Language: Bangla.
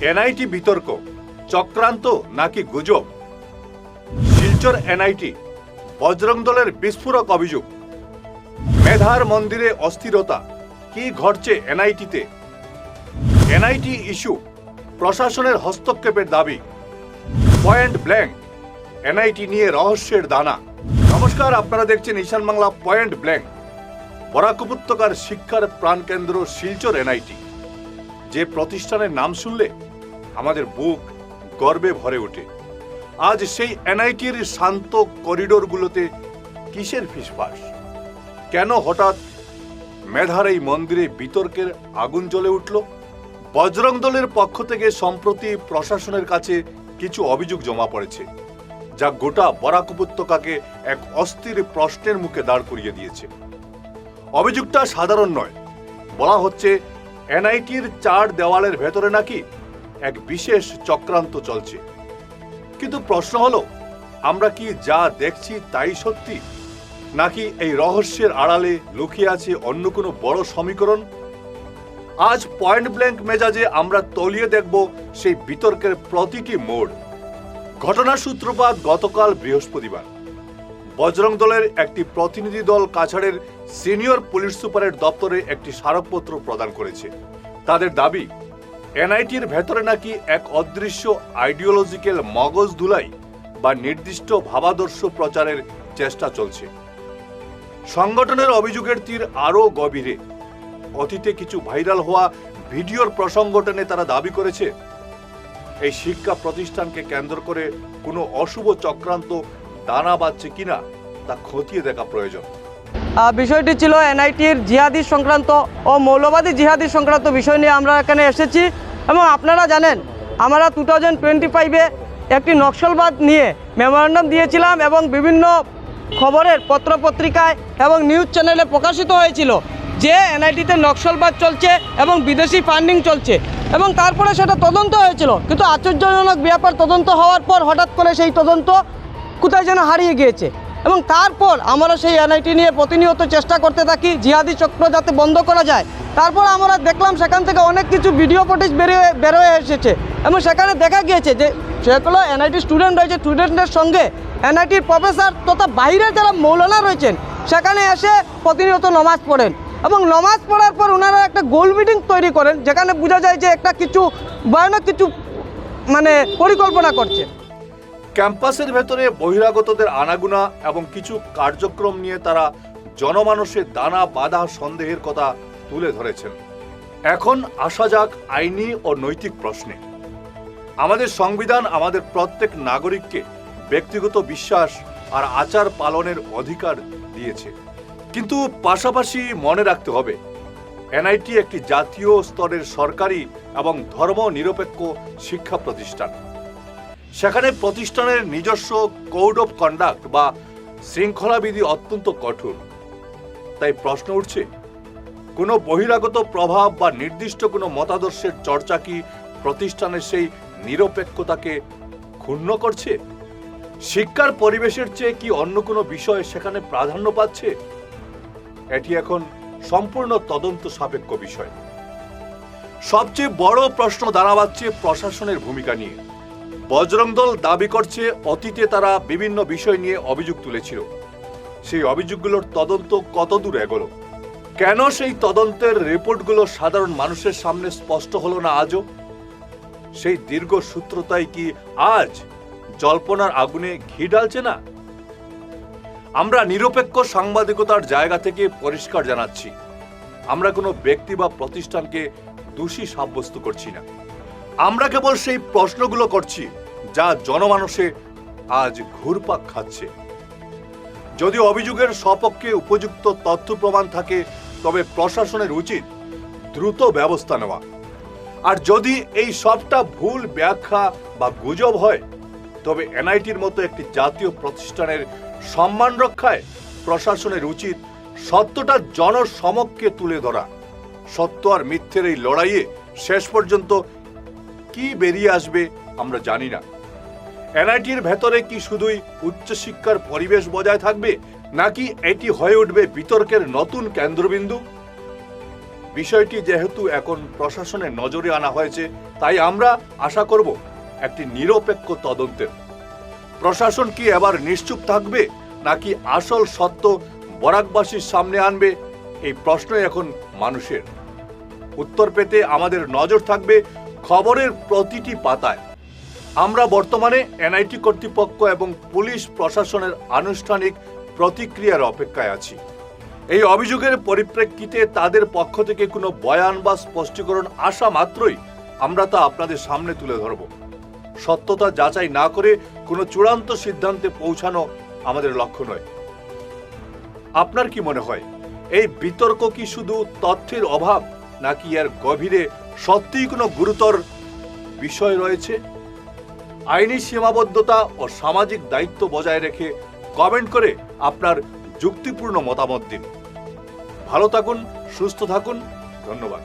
এনআইটি বিতর্ক চক্রান্ত নাকি গুজব? শিলচর এনআইটি বজরং দলের বিস্ফোরক অভিযোগ। মেধার মন্দিরে অস্থিরতা, কি ঘটছে এনআইটিতে? এনআইটি ইস্যু, প্রশাসনের হস্তক্ষেপের দাবি। পয়েন্ট ব্ল্যাঙ্ক, এনআইটি নিয়ে রহস্যের দানা। নমস্কার, আপনারা দেখছেন ঈশান বাংলা পয়েন্ট ব্ল্যাঙ্ক। বরাক উপত্যকার শিক্ষার প্রাণকেন্দ্র শিলচর এনআইটি, যে প্রতিষ্ঠানের নাম শুনলে আমাদের বুক গর্বে ভরে ওঠে। আজ সেই এনআইটির শান্ত করিডোরগুলোতে কিসের ফিসফাস? কেন হঠাৎ মেধার এই মন্দিরে বিতর্কের আগুন জ্বলে উঠল? বজরং দলের পক্ষ থেকে সম্প্রতি প্রশাসনের কাছে কিছু অভিযোগ জমা পড়েছে, যা গোটা বরাক উপত্যকাকে এক অস্থির প্রশ্নের মুখে দাঁড় করিয়ে দিয়েছে। অভিযোগটা সাধারণ নয়। বলা হচ্ছে এনআইটির চার দেওয়ালের ভেতরে নাকি এক বিশেষ চক্রান্ত চলছে। কিন্তু প্রশ্ন হলো, আমরা কি যা দেখছি তাই সত্যি, নাকি এই রহস্যের আড়ালে লুকিয়ে আছে অন্য কোনো বড় সমীকরণ? আজ পয়েন্ট ব্ল্যাঙ্ক মেজাজে আমরা তলিয়ে দেখব সেই বিতর্কের প্রতিটি মোড়। ঘটনার সূত্রপাত গতকাল বৃহস্পতিবার। বজরং দলের একটি প্রতিনিধি দল কাছাড়ের সিনিয়র পুলিশ সুপারের দপ্তরে একটি স্মারকপত্র প্রদান করেছে। তাদের দাবি, এনআইটির ভেতরে নাকি এক অদৃশ্য আইডিওলজিক্যাল মগজ ধুলাই বা নির্দিষ্ট ভাবাদর্শ প্রচারের চেষ্টা চলছে। সংগঠনের অভিযোগের তীর আরও গভীরে। অতীতে কিছু ভাইরাল হওয়া ভিডিওর প্রসঙ্গ টেনে তারা দাবি করেছে, এই শিক্ষা প্রতিষ্ঠানকে কেন্দ্র করে কোনো অশুভ চক্রান্ত দানা বাঁধছে কিনা তা খতিয়ে দেখা প্রয়োজন। বিষয়টি ছিল এনআইটির জিহাদি সংক্রান্ত ও মৌলবাদী জিহাদি সংক্রান্ত বিষয় নিয়ে আমরা এখানে এসেছি। এবং আপনারা জানেন, আমরা 2025-এ একটি নকশালবাদ নিয়ে মেমোরেন্ডাম দিয়েছিলাম এবং বিভিন্ন খবরের পত্রপত্রিকায় এবং নিউজ চ্যানেলে প্রকাশিত হয়েছিল যে এনআইটিতে নকশালবাদ চলছে এবং বিদেশি ফান্ডিং চলছে, এবং তারপরে সেটা তদন্ত হয়েছিল। কিন্তু আশ্চর্যজনক ব্যাপার, তদন্ত হওয়ার পর হঠাৎ করে সেই তদন্ত কোথায় যেন হারিয়ে গিয়েছে। এবং তারপর আমরা সেই এনআইটি নিয়ে প্রতিনিয়ত চেষ্টা করতে থাকি জিহাদি চক্র যাতে বন্ধ করা যায়। তারপর আমরা দেখলাম সেখান থেকে অনেক কিছু ভিডিও ফুটেজ বেরোয় এসেছে এবং সেখানে দেখা গিয়েছে যে সেগুলো এনআইটি স্টুডেন্ট রয়েছে, স্টুডেন্টদের সঙ্গে এনআইটির প্রফেসর তথা বাইরের যারা মৌলানা রয়েছেন সেখানে এসে প্রতিনিয়ত নমাজ পড়েন, এবং নমাজ পড়ার পর ওনারা একটা গোল মিটিং তৈরি করেন, যেখানে বোঝা যায় যে একটা কিছু ভয়ানক কিছু পরিকল্পনা করছে। ক্যাম্পাসের ভেতরে বহিরাগতদের আনাগুনা এবং কিছু কার্যক্রম নিয়ে তারা জনমানসে দানা বাঁধা সন্দেহের কথা তুলে ধরেছেন। এখন আসা যাক আইনি ও নৈতিক প্রশ্নে। আমাদের সংবিধান আমাদের প্রত্যেক নাগরিককে ব্যক্তিগত বিশ্বাস আর আচার পালনের অধিকার দিয়েছে, কিন্তু পাশাপাশি মনে রাখতে হবে এনআইটি একটি জাতীয় স্তরের সরকারি এবং ধর্ম নিরপেক্ষ শিক্ষা প্রতিষ্ঠান। সেখানে প্রতিষ্ঠানের নিজস্ব কোড অফ কন্ডাক্ট বা শৃঙ্খলাবিধি অত্যন্ত কঠোর। তাই প্রশ্ন উঠছে, কোনো বহিরাগত প্রভাব বা নির্দিষ্ট কোনো মতাদর্শের চর্চা কি প্রতিষ্ঠানের সেই নিরপেক্ষতাকে ক্ষুণ্ণ করছে? শিক্ষার পরিবেশের চেয়ে কি অন্য কোনো বিষয় সেখানে প্রাধান্য পাচ্ছে? এটি এখন সম্পূর্ণ তদন্ত সাপেক্ষ বিষয়। সবচেয়ে বড় প্রশ্ন দাঁড়াচ্ছে প্রশাসনের ভূমিকা নিয়ে। বজরং দল দাবি করছে অতীতে তারা বিভিন্ন বিষয় নিয়ে অভিযোগ তুলেছিল। সেই অভিযোগগুলোর তদন্ত কতদূর এগোলো? কেন সেই তদন্তের রিপোর্টগুলো সাধারণ মানুষের সামনে স্পষ্ট হলো না আজও? সেই দীর্ঘ সূত্রতাই কি আজ জল্পনার আগুনে ঘি ঢালছে না? আমরা নিরপেক্ষ সাংবাদিকতার জায়গা থেকে পরিষ্কার জানাচ্ছি, আমরা কোনো ব্যক্তি বা প্রতিষ্ঠানকে দোষী সাব্যস্ত করছি না। আমরা কেবল সেই প্রশ্নগুলো করছি যা জনমানসে আজ ঘুরপাক খাচ্ছে। যদি অভিযোগের সপক্ষে উপযুক্ত তথ্য প্রমাণ থাকে তবে প্রশাসনের উচিত দ্রুত ব্যবস্থা নেওয়া। আর যদি এই সবটা ভুল ব্যাখ্যা বা গুজব হয় তবে এনআইটির মতো একটি জাতীয় প্রতিষ্ঠানের সম্মান রক্ষায় প্রশাসনের উচিত সত্যটা জনসমক্ষে তুলে ধরা। সত্য আর মিথ্যের এই লড়াইয়ে শেষ পর্যন্ত কি বেরিয়ে আসবে আমরা জানি না। এনআইটির ভেতরে কি শুধুই উচ্চশিক্ষার পরিবেশ বজায় থাকবে, নাকি এটি হয়ে উঠবে বিতর্কের নতুন কেন্দ্রবিন্দু? বিষয়টি যেহেতু এখন প্রশাসনের নজরে আনা হয়েছে, তাই আমরা আশা করব একটি নিরপেক্ষ তদন্তের। প্রশাসন কি এবার নিশ্চুপ থাকবে নাকি আসল সত্য বরাকবাসীর সামনে আনবে, এই প্রশ্নই এখন মানুষের। উত্তর পেতে আমাদের নজর থাকবে খবরের প্রতিটি পাতায়। আমরা বর্তমানে এনআইটি কর্তৃপক্ষ এবং পুলিশ প্রশাসনের আনুষ্ঠানিক প্রতিক্রিয়ার অপেক্ষায় আছি। এই অভিযোগের পরিপ্রেক্ষিতে তাদের পক্ষ থেকে কোনো বয়ান বা স্পষ্টীকরণ আসা মাত্রই আমরা তা আপনাদের সামনে তুলে ধরব। সত্যতা যাচাই না করে কোনো চূড়ান্ত সিদ্ধান্তে পৌঁছানো আমাদের লক্ষ্য নয়। আপনার কি মনে হয়, এই বিতর্ক কি শুধু তথ্যের অভাব নাকি এর গভীরে সত্যিই কোনো গুরুতর বিষয় রয়েছে? আইনি সীমাবদ্ধতা ও সামাজিক দায়িত্ব বজায় রেখে কমেন্ট করে আপনার যুক্তিপূর্ণ মতামত দিন। ভালো থাকুন, সুস্থ থাকুন, ধন্যবাদ।